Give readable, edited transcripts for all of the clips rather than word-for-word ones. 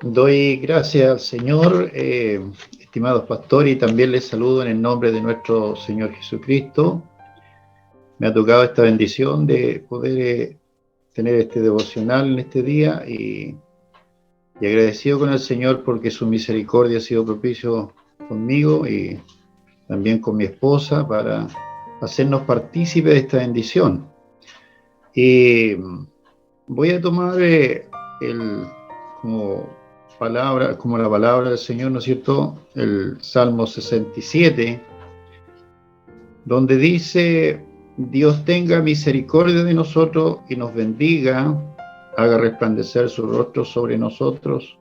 Doy gracias al Señor, estimados pastores, y también les saludo en el nombre de nuestro Señor Jesucristo. Me ha tocado esta bendición de poder tener este devocional en este día y agradecido con el Señor porque su misericordia ha sido propicio conmigo y también con mi esposa para hacernos partícipes de esta bendición. Y voy a tomar como la palabra del Señor, ¿no es cierto?, el Salmo 67, donde dice: Dios tenga misericordia de nosotros y nos bendiga, haga resplandecer su rostro sobre nosotros,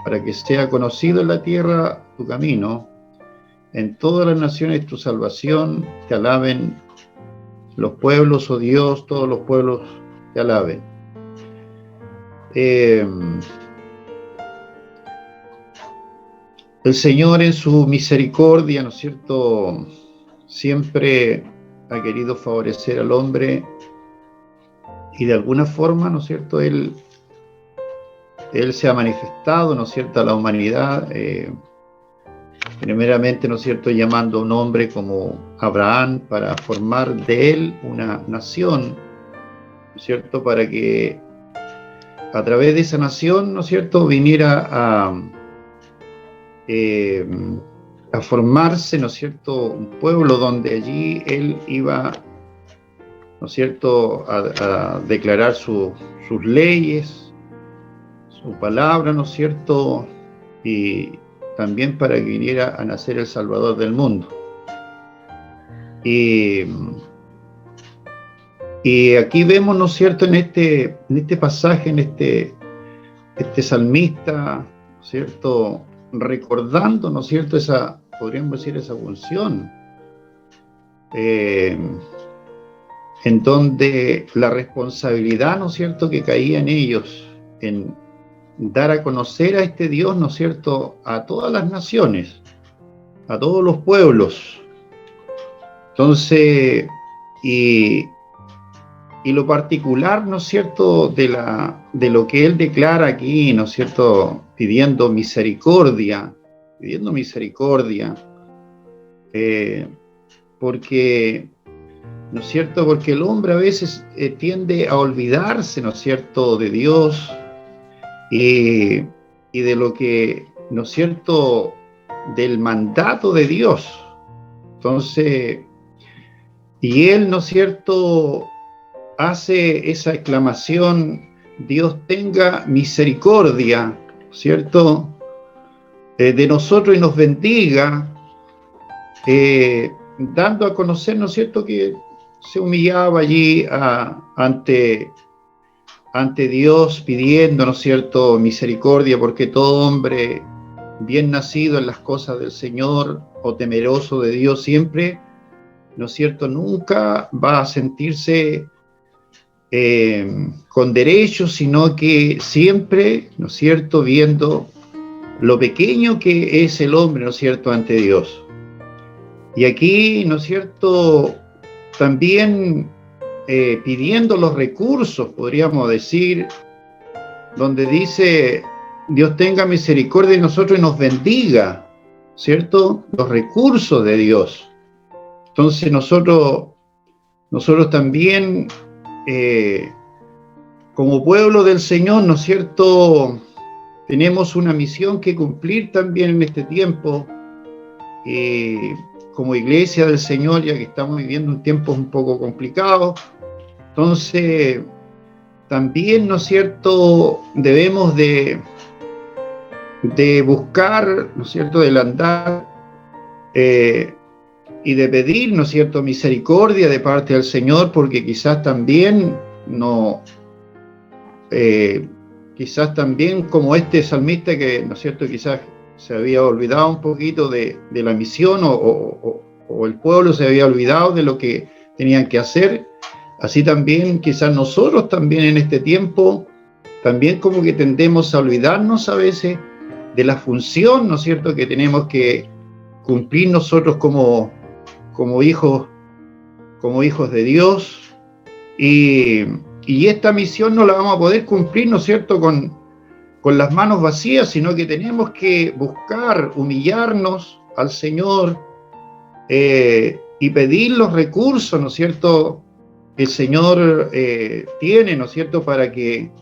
para que sea conocido en la tierra tu camino, en todas las naciones tu salvación, te alaben los pueblos, oh Dios, todos los pueblos te alaben. El Señor en su misericordia, ¿no es cierto?, siempre ha querido favorecer al hombre y de alguna forma, ¿no es cierto?, Él se ha manifestado, ¿no es cierto?, a la humanidad, primeramente, ¿no es cierto?, llamando a un hombre como Abraham para formar de él una nación, ¿no es cierto?, para que a través de esa nación, ¿no es cierto?, viniera a formarse, ¿no es cierto?, un pueblo donde allí él iba, ¿no es cierto?, a declarar sus leyes, su palabra, ¿no es cierto?, y también para que viniera a nacer el Salvador del mundo. Y aquí vemos, ¿no es cierto?, en este pasaje, en este salmista, ¿no es cierto?, recordando, ¿no es cierto?, podríamos decir, esa función, en donde la responsabilidad, ¿no es cierto?, que caía en ellos, en dar a conocer a este Dios, ¿no es cierto?, a todas las naciones, a todos los pueblos. Entonces, y lo particular, ¿no es cierto?, de lo que él declara aquí, ¿no es cierto?, pidiendo misericordia, porque, ¿no es cierto?, porque el hombre a veces tiende a olvidarse, ¿no es cierto?, de Dios y de lo que, ¿no es cierto?, del mandato de Dios. Entonces, y él, ¿no es cierto?, hace esa exclamación: Dios tenga misericordia, ¿cierto?, de nosotros y nos bendiga, dando a conocer, ¿no es cierto?, que se humillaba allí ante Dios, pidiendo, ¿no es cierto?, misericordia, porque todo hombre bien nacido en las cosas del Señor o temeroso de Dios siempre, ¿no es cierto?, nunca va a sentirse con derechos, sino que siempre, ¿no es cierto?, viendo lo pequeño que es el hombre, ¿no es cierto?, ante Dios. Y aquí, ¿no es cierto?, también pidiendo los recursos, podríamos decir, donde dice: Dios tenga misericordia de nosotros y nos bendiga, ¿cierto?, los recursos de Dios. Entonces nosotros también, como pueblo del Señor, ¿no es cierto?, tenemos una misión que cumplir también en este tiempo, como iglesia del Señor, ya que estamos viviendo un tiempo un poco complicado. Entonces, también, ¿no es cierto?, debemos de buscar, ¿no es cierto?, del andar y de pedir, ¿no es cierto?, misericordia de parte del Señor, porque quizás también como este salmista que, ¿no es cierto?, quizás se había olvidado un poquito de la misión o el pueblo se había olvidado de lo que tenían que hacer. Así también quizás nosotros también en este tiempo también como que tendemos a olvidarnos a veces de la función, ¿no es cierto?, que tenemos que cumplir nosotros como hijos de Dios, y esta misión no la vamos a poder cumplir, ¿no es cierto?, con con las manos vacías, sino que tenemos que buscar, humillarnos al Señor y pedir los recursos, ¿no es cierto?, que el Señor tiene, ¿no es cierto?, para que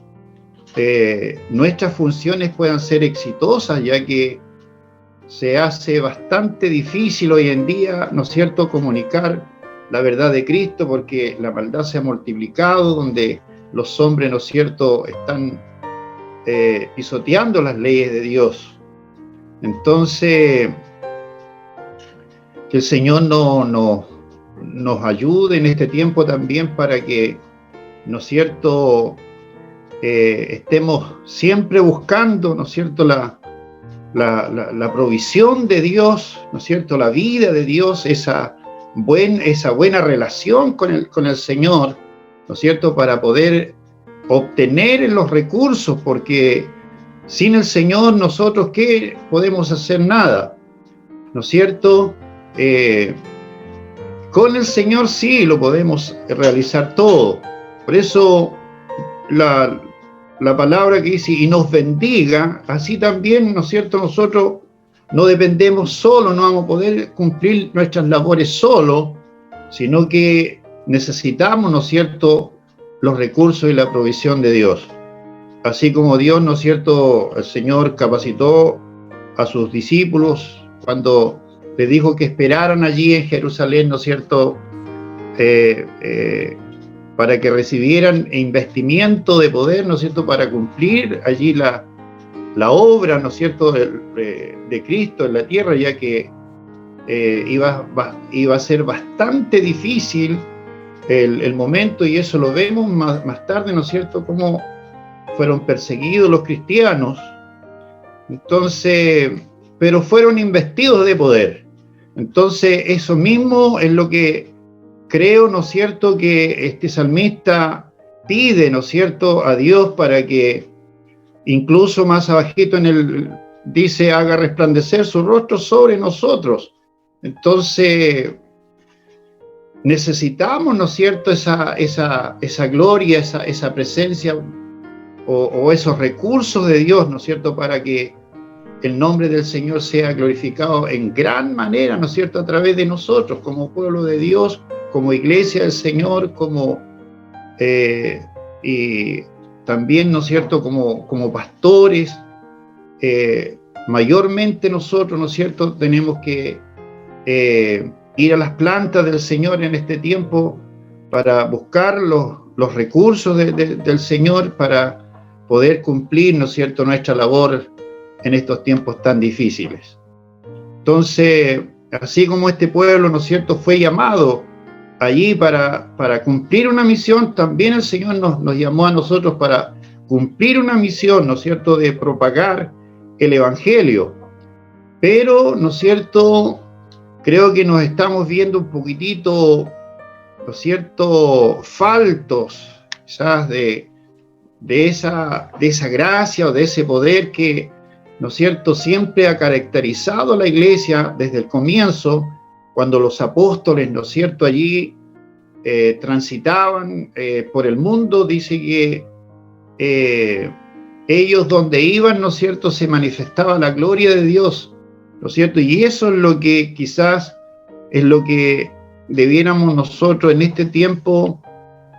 nuestras funciones puedan ser exitosas, ya que se hace bastante difícil hoy en día, ¿no es cierto?, comunicar la verdad de Cristo, porque la maldad se ha multiplicado, donde los hombres, ¿no es cierto?, están pisoteando las leyes de Dios. Entonces, que el Señor nos ayude en este tiempo también para que, ¿no es cierto?, estemos siempre buscando, ¿no es cierto?, la provisión de Dios, ¿no es cierto?, la vida de Dios, esa buena relación con el Señor, ¿no es cierto?, para poder obtener los recursos, porque sin el Señor nosotros, ¿qué podemos hacer? Nada, ¿no es cierto? Con el Señor sí lo podemos realizar todo. Por eso la palabra que dice, y nos bendiga, así también, ¿no es cierto?, nosotros no dependemos solo, no vamos a poder cumplir nuestras labores solo, sino que necesitamos, ¿no es cierto?, los recursos y la provisión de Dios. Así como Dios, ¿no es cierto?, el Señor capacitó a sus discípulos cuando les dijo que esperaran allí en Jerusalén, ¿no es cierto?, para que recibieran investimiento de poder, ¿no es cierto?, para cumplir allí la obra, ¿no es cierto?, de Cristo en la tierra, ya que iba a ser bastante difícil el momento, y eso lo vemos más tarde, ¿no es cierto?, cómo fueron perseguidos los cristianos. Entonces, pero fueron investidos de poder. Entonces, eso mismo es lo que creo, ¿no es cierto?, que este salmista pide, ¿no es cierto?, a Dios para que, incluso más abajito dice, haga resplandecer su rostro sobre nosotros. Entonces, necesitamos, ¿no es cierto?, esa gloria, esa presencia o esos recursos de Dios, ¿no es cierto?, para que el nombre del Señor sea glorificado en gran manera, ¿no es cierto?, a través de nosotros, como pueblo de Dios, como iglesia del Señor, y también, ¿no es cierto?, como pastores. Mayormente nosotros, ¿no es cierto?, tenemos que ir a las plantas del Señor en este tiempo para buscar los recursos del Señor para poder cumplir, ¿no es cierto?, nuestra labor en estos tiempos tan difíciles. Entonces, así como este pueblo, ¿no es cierto?, fue llamado allí para cumplir una misión, también el Señor nos llamó a nosotros para cumplir una misión, ¿no es cierto?, de propagar el Evangelio. Pero, ¿no es cierto?, creo que nos estamos viendo un poquitito, ¿no es cierto?, faltos quizás de esa gracia o de ese poder que, ¿no es cierto?, siempre ha caracterizado a la iglesia desde el comienzo, cuando los apóstoles, ¿no es cierto?, allí transitaban por el mundo. Dice que ellos donde iban, ¿no es cierto?, se manifestaba la gloria de Dios, ¿no es cierto? Y eso es lo que quizás es lo que debiéramos nosotros en este tiempo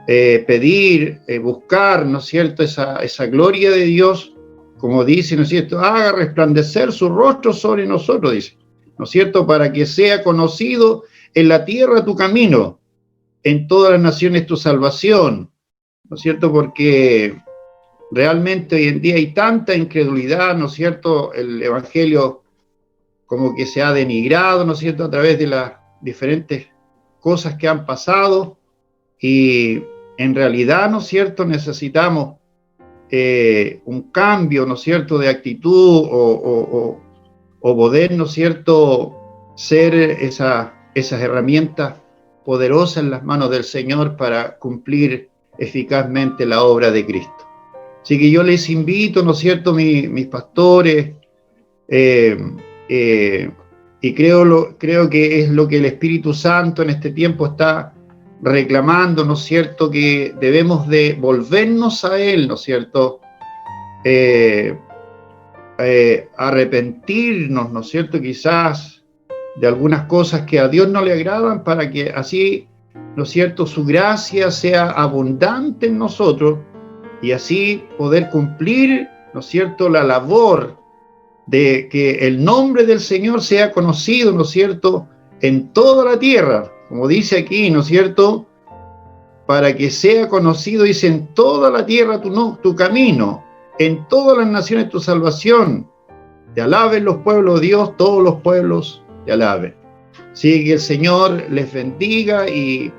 pedir, buscar, ¿no es cierto?, esa gloria de Dios, como dice, ¿no es cierto?, haga resplandecer su rostro sobre nosotros, dice, ¿no es cierto?, para que sea conocido en la tierra tu camino, en todas las naciones tu salvación, ¿no es cierto?, porque realmente hoy en día hay tanta incredulidad, ¿no es cierto?, el Evangelio como que se ha denigrado, ¿no es cierto?, a través de las diferentes cosas que han pasado, y en realidad, ¿no es cierto?, necesitamos un cambio, ¿no es cierto?, de actitud o poder, ¿no es cierto?, ser esas herramientas poderosas en las manos del Señor para cumplir eficazmente la obra de Cristo. Así que yo les invito, ¿no es cierto?, mis pastores, y creo que es lo que el Espíritu Santo en este tiempo está reclamando, ¿no es cierto?, que debemos de volvernos a Él, ¿no es cierto?, arrepentirnos, ¿no es cierto?, quizás de algunas cosas que a Dios no le agradan, para que así, ¿no es cierto?, su gracia sea abundante en nosotros y así poder cumplir, ¿no es cierto?, la labor de que el nombre del Señor sea conocido, ¿no es cierto?, en toda la tierra, como dice aquí, ¿no es cierto?, para que sea conocido, dice, en toda la tierra tu camino, en todas las naciones tu salvación. Te alaben los pueblos, Dios, todos los pueblos te alaben. Así que el Señor les bendiga, y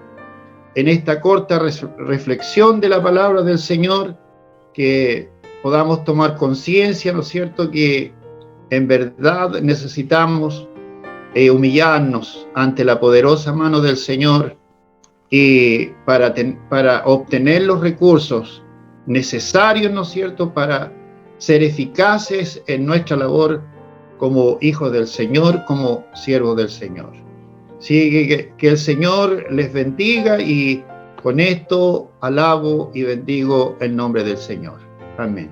en esta corta reflexión de la palabra del Señor, que podamos tomar conciencia, ¿no es cierto?, que en verdad necesitamos humillarnos ante la poderosa mano del Señor, y para obtener los recursos necesarios, ¿no es cierto?, para ser eficaces en nuestra labor como hijos del Señor, como siervos del Señor. Así que el Señor les bendiga, y con esto alabo y bendigo el nombre del Señor. Amén.